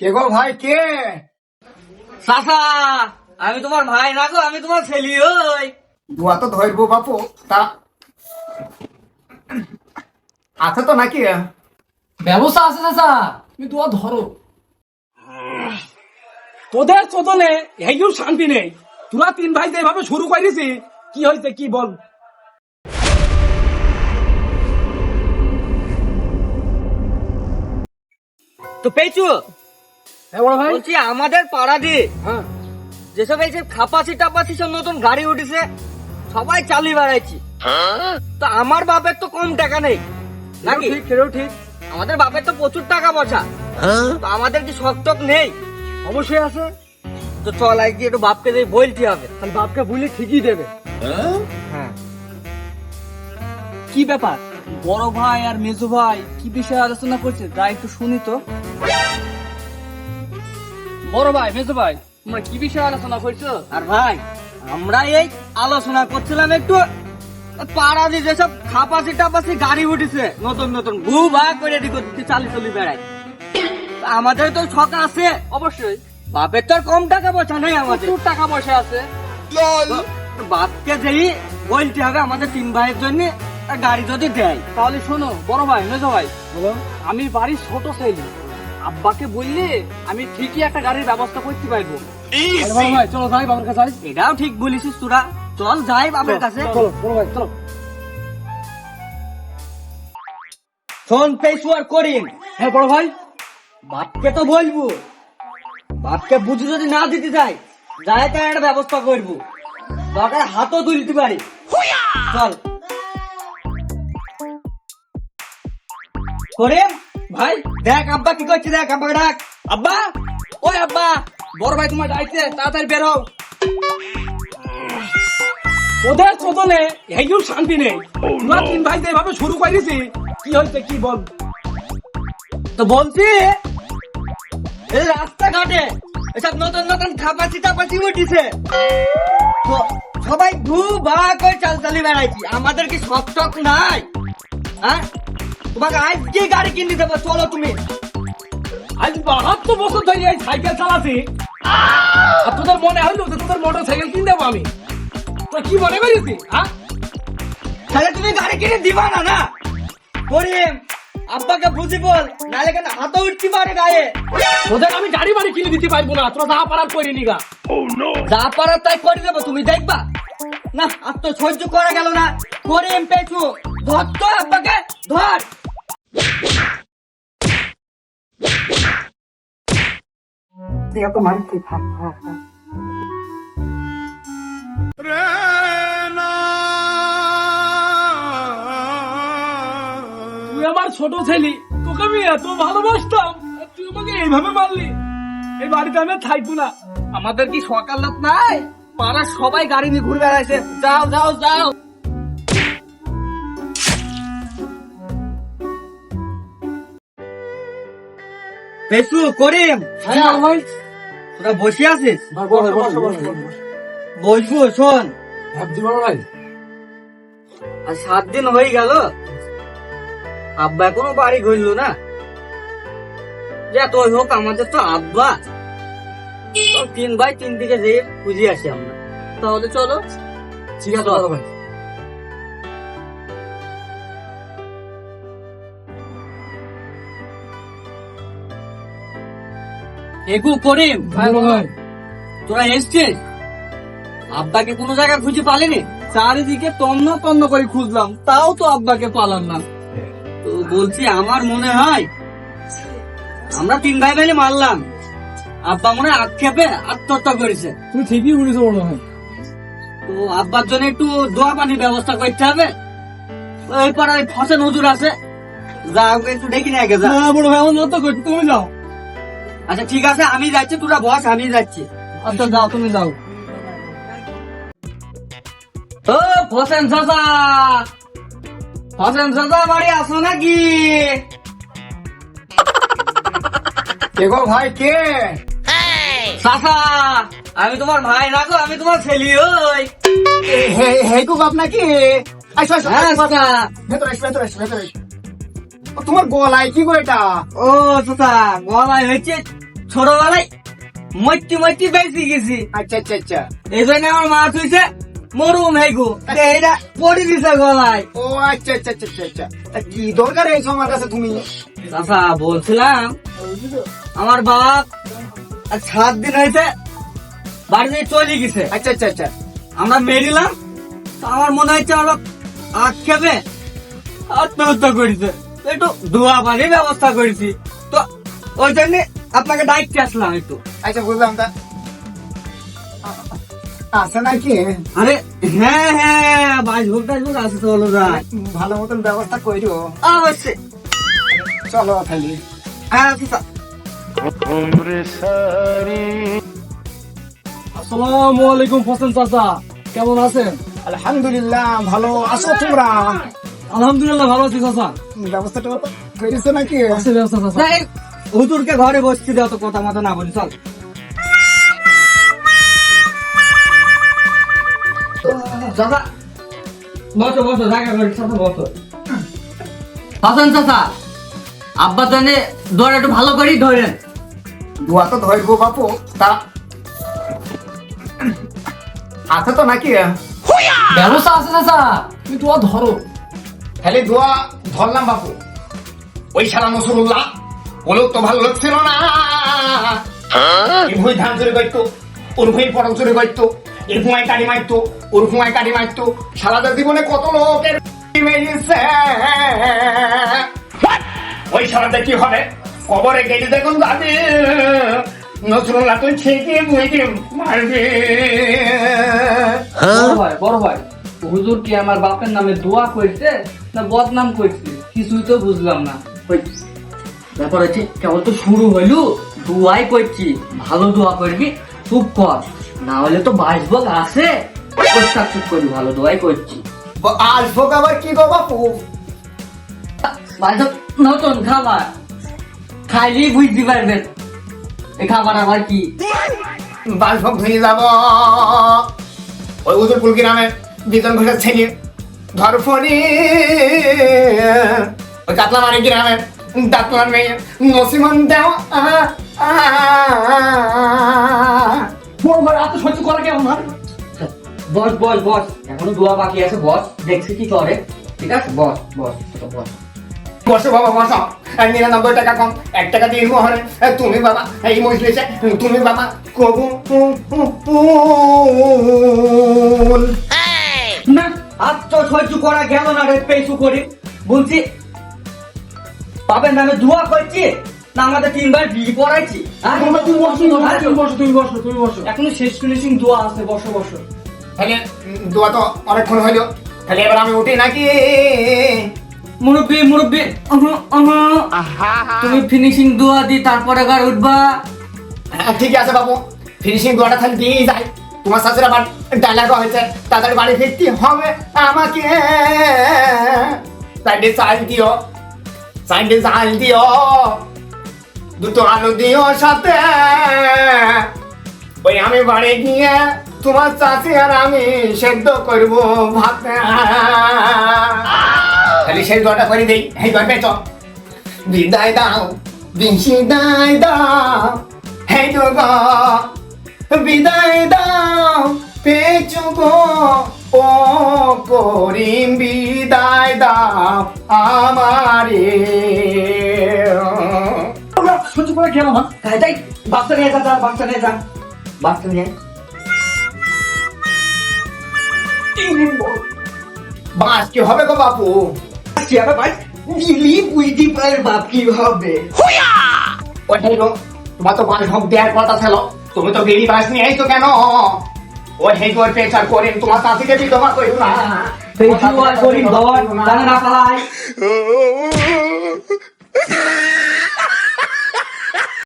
কে গো ভাই কে? চাচা, আমি তোমার ভাই না গো, আমি তোমার ছেলে। ওই দুয়া তো ধরবো বাপু, তা আছে তো নাকি? ব্যবস্থা আছে চাচা, তুমি তোমার ধরো। তোদের চোদনে এইও শান্তি নেই। তোরা তিন ভাই যেভাবে শুরু করেছি, কি হয়েছে কি বল? তো পেয়েছু বড় ভাই, বলছি আমাদের পাড়া দিয়ে হ্যাঁ যেসব এই যে খাপাসি টাপাসি সব নতুন গাড়ি উঠেছে, সবাই চালিয়ে বেড়াইছি। তো আমার বাপের তো কম টাকা নেই নাকি? ঠিক, সেটাও ঠিক। আমাদের বাপের তো প্রচুর টাকা পয়সা। তো আমাদের কি শখ টক নেই? অবশ্যই আছে। তো চল আজকে একটু বাপকে দিয়ে বলতে হবে। তাহলে বাপকে বলি ঠিকই দেবে। হ্যাঁ, কি ব্যাপার, বড় ভাই আর মেজো ভাই কি বিষয়ে আলোচনা করছে তাই একটু শুনি তো। বড় ভাই মেজো ভাই, তোমরা কি বিষয়ে আলোচনা করছো? আর ভাই আমরা এই আলোচনা করছিলাম একটু পাড়া দিয়ে যেসব খাপাসি টাপাসি গাড়ি উঠেছে নতুন নতুন ভু ভা করে চালি চলি বেড়ায়। তা আমাদের তো শখ আছে। অবশ্যই, বাপের তো আর কম টাকা পয়সা নেই আমাদের। প্রচুর টাকা পয়সা আছে। তো বাপকে যেই বলতে হবে আমাদের তিন ভাইয়ের জন্য গাড়ি যদি দেয়। তাহলে শোনো বড় ভাই মেজো ভাই, আমি বাড়ির ছোট ছেলে, আব্বাকে বললে আমি ঠিকই একটা গাড়ির ব্যবস্থা করতে পারবো। বড় ভাই চলো যাই বাবার কাছে। এটাও ঠিক বলিস তোরা, চল যাই বাপের কাছে। চলো বড় ভাই চলো। শোন পেশু আর করিম, হ্যাঁ বড় ভাই, বাপকে তো বলবো, বাপকে বুঝে যদি না দিতে চাই যাই তার একটা ব্যবস্থা করবো, দরকার হাতও তুলতে পারি। চল করিম ভাই দেখ আব্বা কি করছে, দেখ আব্বাকে ডাক। আব্বা, ওই আব্বা, বড় ভাই তোমার ডাকছে, তাড়াতাড়ি বের হও। ওদের চোদনে এইও শান্তি নেই। তোরা তিন ভাই যেভাবে শুরু করেছি, কি হয়েছে কি বল? তো বলছি এই রাস্তাঘাটে এসব নতুন নতুন খাপাচি টাপাচি উঠেছে, তো সবাই ভু ভা করে চাল চালি বেড়াইছি। আমাদের কি শখ টক নাই? হ্যাঁ, তোমাকে আজকে গাড়ি কিনে দেবো, চলো তুমি। আজ 72 বছর ধরে এই সাইকেল চালাচ্ছি, আর তোদের মনে হলো যে তোদের মোটর সাইকেল কিনে দেবো আমি? তো কি মনে করিস? হ্যাঁ, তাহলে তুমি গাড়ি কিনে দিবা না? না করিম, আব্বাকে বুঝি বল, নাহলে কেন হাতও উঠতে পারে গায়ে। তোদের আমি গাড়ি বাড়ি কিনে দিতে পারবো না, তোরা যা পারার করে নিগা। যা পারার তাই করে দেবো, তুমি দেখবা না। আর তো সহ্য করা গেল না। করিম পেছু ধর তো আব্বাকে, ধর। তুই আমার ছোট ছেলে, তোকে আমি এত ভালোবাসতাম, আর তুই আমাকে এইভাবে মারলি। এই বাড়িতে আমি আর থাকবো না। আমাদের কি সকালত নাই? পাড়ার সবাই গাড়ি নিয়ে ঘুরে বেড়াইছে। যাও যাও যাও। পেছু করিম, ভাই তোরা বসে আছিস? বসবো। শোন, ভাই, আর 7 দিন হয়ে গেল আব্বা এখনো বাড়ি গইল না। যে তোই হোক, আমাদের তো আব্বা। তো 3 ভাই 3 দিকে যেয়ে খুঁজে আসি আমরা। তাহলে চলো। ঠিক আছে বড় ভাই। এগু করিম, ভাই তোরা এসছিস? আব্বাকে কোনো জায়গায় খুঁজে পালিনি? চারিদিকে তন্ন তন্ন করে খুঁজলাম, তাও তো আব্বাকে পালাম না। তো বলছি আমার মনে হয় আমরা 3 ভাই মিলে মারলাম। আব্বা মনে হয় আক্ষেপে আত্মহত্যা করেছে। তুমি ঠিকই বলেছো বড় ভাই। তো আব্বার জন্য একটু দোয়া পানির ব্যবস্থা করতে হবে। ওই পাড়ায় ফসেন হুজুর আছে, যা ওকে একটু ডেকে নিয়ে আগে যা। না বড় ভাই, আমার মতো করছি, তুমি যাও। আচ্ছা ঠিক আছে, আমি যাচ্ছি, তোরা বস, আমি যাচ্ছি। আচ্ছা যাও, তুমি যাও। ও ফসেন চাচা, ফসেন চাচা বাড়ি আসো নাকি? কে গো ভাই কে? চাচা, আমি তোমার ভাই না গো, আমি তোমার ছেলে। ওই হে গো বাপ নাকি? আসো আসো, হ্যাঁ চাচা। ভেতরে আসো, ভেতরে আসো, ভেতরে আসো। ও, তোমার গলায় কি গো এটা? ও চাচা, গলায় হয়েছে ছোটবেলায় মইটি বেশি গেছি, আচ্ছা আচ্ছা আচ্ছা। এই জন্য আমার মা তুইছে মরুম হেগু এইটা পড়ে দিছে গলায়। ও আচ্ছা আচ্ছা আচ্ছা আচ্ছা আচ্ছা। তা কি দরকার এই সময়ের কাছে তুমি? চাচা বলছিলাম আমার বাপ আজ 7 দিন হয়েছে বাড়ি থেকে চলে গেছে, আচ্ছা আচ্ছা আচ্ছা। আমরা মেরিলাম। তো আমার মনে হচ্ছে আমার বাপ আক্ষেপে আত্মহত্যা করেছে, তো একটু ধোয়া পানির ব্যবস্থা করেছি। তো ওই জন্য আপনাকে দায়িত্বে আসলাম একটু। আচ্ছা বুঝলাম। তা আছে নাকি? আরে হ্যাঁ হ্যাঁ, বাসভোগ টাসভোগ আছে তো হলো যায়, ভালো মতন ব্যবস্থা করিও। অবশ্যই। চলো খালি। হ্যাঁ চাচা। আসসালামু আলাইকুম হোসেন চাচা, কেমন আছেন? আলহামদুলিল্লাহ, ভালো আছো তোমরা? আলহামদুলিল্লাহ ভালো আছি চাচা। ব্যবস্থাটা করেছো নাকি? আছে ব্যবস্থা চাচা। না, এই হুজুরকে ঘরে বসছি দেওয়া তো কথা মতো না বলি, চল। চাচা বসো বসো, জায়গা করে চাচা বসো। হাসান চাচা, আব্বা জানে ধরে একটু ভালো করেই ধরেন। দোয়া তো ধরবো বাপু। তা আছে তো নাকি? ব্যবস্থা আছে চাচা, তুমি তো ধরো। খালি দোয়া ধরলাম বাপু। ওই সারা নসরুল্লাহ ওর তো ভালো লাগছিল না। এর ভুঁই ধান চুরি করতো, ওর ভুঁই পটল চুরি করতো, এর ভুঁয়ায় কাটি মারতো, ওর ভুঁয়ায় কাটি মারতো। সারাদের জীবনে কত লোকের মেরেছে। ওই সারাতে কি হবে? কবরে গেলে দেখুন যাবে নসরুল্লাহ তুই ঠিকই বুঝে মারবে। বড় ভাই, হুজুর কি আমার বাপের নামে দোয়া করছে না বদনাম করছে? কিছুই তো বুঝলাম না। ওই ব্যাপার হচ্ছে কেবল তো শুরু হইলু, দোয়াই করছি, ভালো দোয়া করবি, চুপ কর, না হলে তো বাসভোগ আছে। চুপ করবি, ভালো দোয়াই করছি। আসবো আবার কি গো বাপু? বাসভোগ নতুন খাবার, খাইলেই বুঝতে পারবেন এই খাবার আবার কি। বাসভোগ ধুয়ে যাব ওই উদয়পুর গ্রামের বিজন ঘোষের ছেলে ধরফনি, ওই কাতলামারি গ্রামের দাতলার মেয়ে নসিমন দেও। বড় ভাই এত সহ্য করা কেমন হয়? বস বস বস, এখনো দোয়া বাকি আছে, বস দেখছি কি করে। ঠিক আছে, বস বস বস। বসো বাবা বসো। 99 টাকা কম, 1 টাকা দিয়ে মোহরে। তুমি বাবা এই মজলিসে, তুমি বাবা কবুল। না আজ তো সহ্য করা গেল না রে, পেছু করি বলছি বাপের নামে দোয়া করছি না, আমাদের 3 বার বিয়ে পড়াইছি। আর তুমি বসো। এখনো শেষ ফিনিশিং দোয়া আছে, বসো বসো। তাহলে দোয়া তো অনেকক্ষণ হইলো, তাহলে এবার আমি উঠি নাকি? মুরব্বী মুরব্বী, তুমি ফিনিশিং দোয়া দি তারপরে ঘর উঠবা। হ্যাঁ, ঠিক আছে বাবু, ফিনিশিং দোয়াটা তাহলে দিয়েই যাই। তোমার শাশুড়ি আবার ডায়লগ হয়েছে, তাদের বাড়ি ফিরতে হবে আমাকে। সাইডে চাল দিও, সাইডে চাল দিও, দুটো আলু দিও সাথে। ওই আমি বাড়ি গিয়ে তোমার চাচি আর আমি সেদ্ধ করবো ভাত। খালি সেই দোয়াটা করে দিই, এই দোয়া পেয়েছ। বিদায় দাও, বিদায় দাও, হেই গো বিদায় দাও, পেয়েছো গো ও করিম, বিদায় দাও আমারে। সহ্য করা কেমন হয়? তাই বাচ্চা নিয়ে যা, বাচ্চা নিয়ে যা, বাচ্চা নিয়ে। বাস কি হবে গো বাপু? বুঝতে পারে বাপ কি হবে। ওটাই গো, তোমার তো বাস ভোগ দেওয়ার কথা ছিল, তুমি তো বেরি বাস নিয়ে আইছো কেন? ওই হেই গোর পেচার করেন তোমার চাষিকে বিধবা কইও না। পেছু আর করিম ধর, জানে না পালাই।